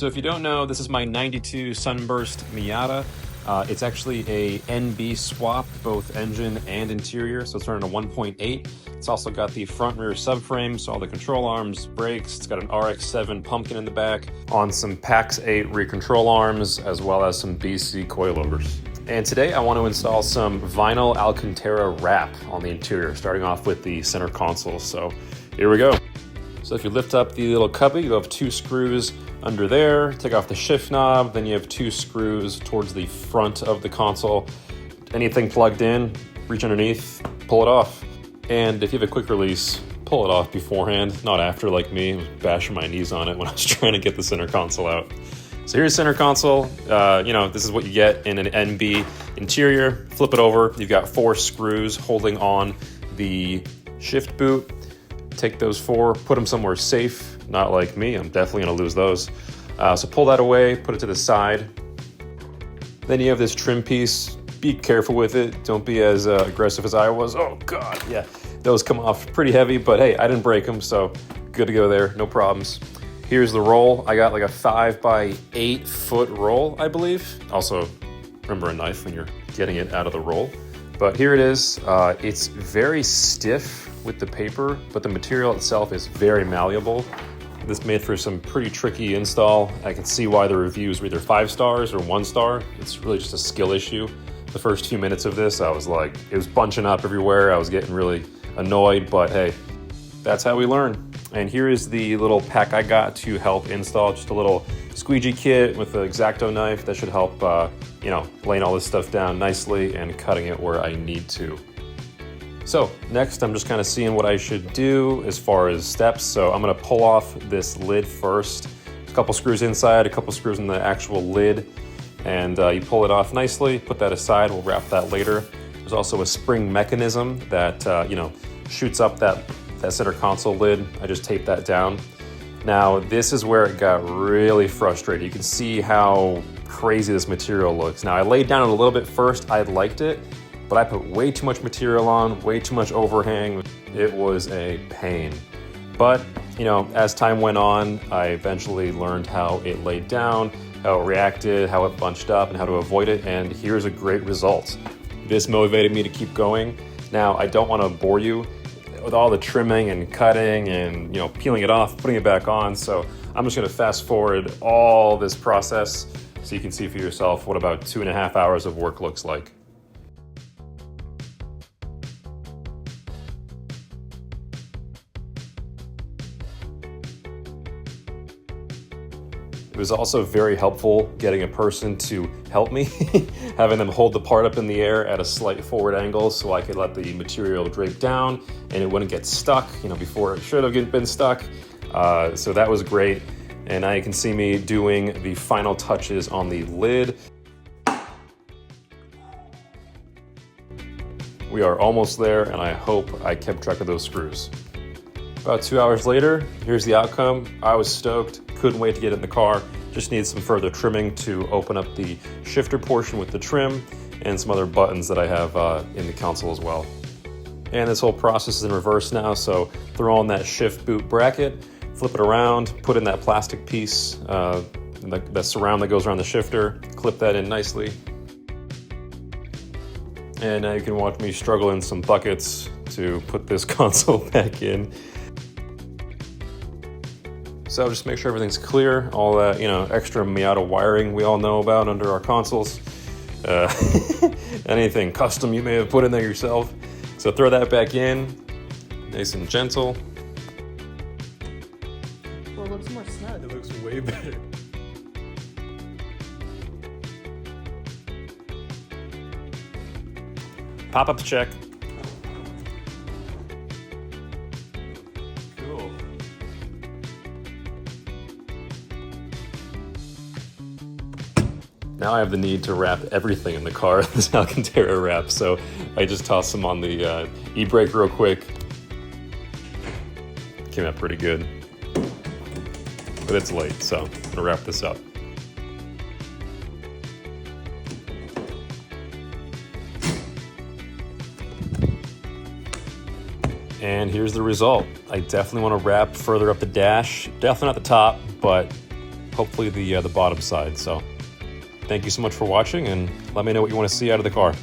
So if you don't know, this is my 92 Sunburst Miata. It's actually a NB swap, both engine and interior, so it's running a 1.8. It's also got the front rear subframe, so all the control arms, brakes. It's got an RX-7 pumpkin in the back on some PAX 8 rear control arms, as well as some BC coilovers. And today I want to install some vinyl Alcantara wrap on the interior, starting off with the center console. So here we go. So if you lift up the little cubby, you have two screws under there, take off the shift knob, then you have two screws towards the front of the console. Anything plugged in, reach underneath, pull it off. And if you have a quick release, pull it off beforehand, not after like me. I was bashing my knees on it when I was trying to get the center console out. So here's center console. This is what you get in an NB interior. Flip it over, you've got four screws holding on the shift boot. Take those four, put them somewhere safe, not like me, I'm definitely gonna lose those. So pull that away, put it to the side. Then you have this trim piece. Be careful with it, don't be as aggressive as I was. Oh God, yeah, those come off pretty heavy, but hey, I didn't break them, so good to go there, no problems. Here's the roll. I got like a 5x8 foot roll, I believe. Also, remember a knife when you're getting it out of the roll. But here it is. It's very stiff with the paper, but the material itself is very malleable. This made for some pretty tricky install. I can see why the reviews were either 5 stars or 1 star. It's really just a skill issue. The first few minutes of this, I was like, it was bunching up everywhere. I was getting really annoyed, but hey, that's how we learn. And here is the little pack I got to help install, just a little squeegee kit with an X-Acto knife that should help, laying all this stuff down nicely and cutting it where I need to. So next, I'm just kind of seeing what I should do as far as steps. So I'm gonna pull off this lid first. A couple screws inside, a couple screws in the actual lid, and you pull it off nicely, put that aside, we'll wrap that later. There's also a spring mechanism that, shoots up that center console lid. I just taped that down. Now, this is where it got really frustrated. You can see how crazy this material looks. Now, I laid down a little bit first. I liked it, but I put way too much material on, way too much overhang. It was a pain. But, as time went on, I eventually learned how it laid down, how it reacted, how it bunched up, and how to avoid it, and here's a great result. This motivated me to keep going. Now, I don't want to bore you with all the trimming and cutting and peeling it off, putting it back on. So I'm just gonna fast forward all this process so you can see for yourself what about 2.5 hours of work looks like. It was also very helpful getting a person to help me, having them hold the part up in the air at a slight forward angle so I could let the material drape down and it wouldn't get stuck, before it should have been stuck. So that was great. And now you can see me doing the final touches on the lid. We are almost there, and I hope I kept track of those screws. About 2 hours later, here's the outcome. I was stoked, couldn't wait to get in the car. Just need some further trimming to open up the shifter portion with the trim and some other buttons that I have in the console as well. And this whole process is in reverse now, so throw on that shift boot bracket, flip it around, put in that plastic piece, that surround that goes around the shifter, clip that in nicely. And now you can watch me struggle in some buckets to put this console back in. So just make sure everything's clear, all that, extra Miata wiring we all know about under our consoles. Anything custom you may have put in there yourself. So throw that back in, nice and gentle. Well, it looks more snug. It looks way better. Pop-up check. Cool. Now I have the need to wrap everything in the car with this Alcantara wrap, so I just tossed them on the e-brake real quick. Came out pretty good. But it's late, so I'm gonna wrap this up. And here's the result. I definitely want to wrap further up the dash. Definitely not the top, but hopefully the bottom side. So thank you so much for watching, and let me know what you want to see out of the car.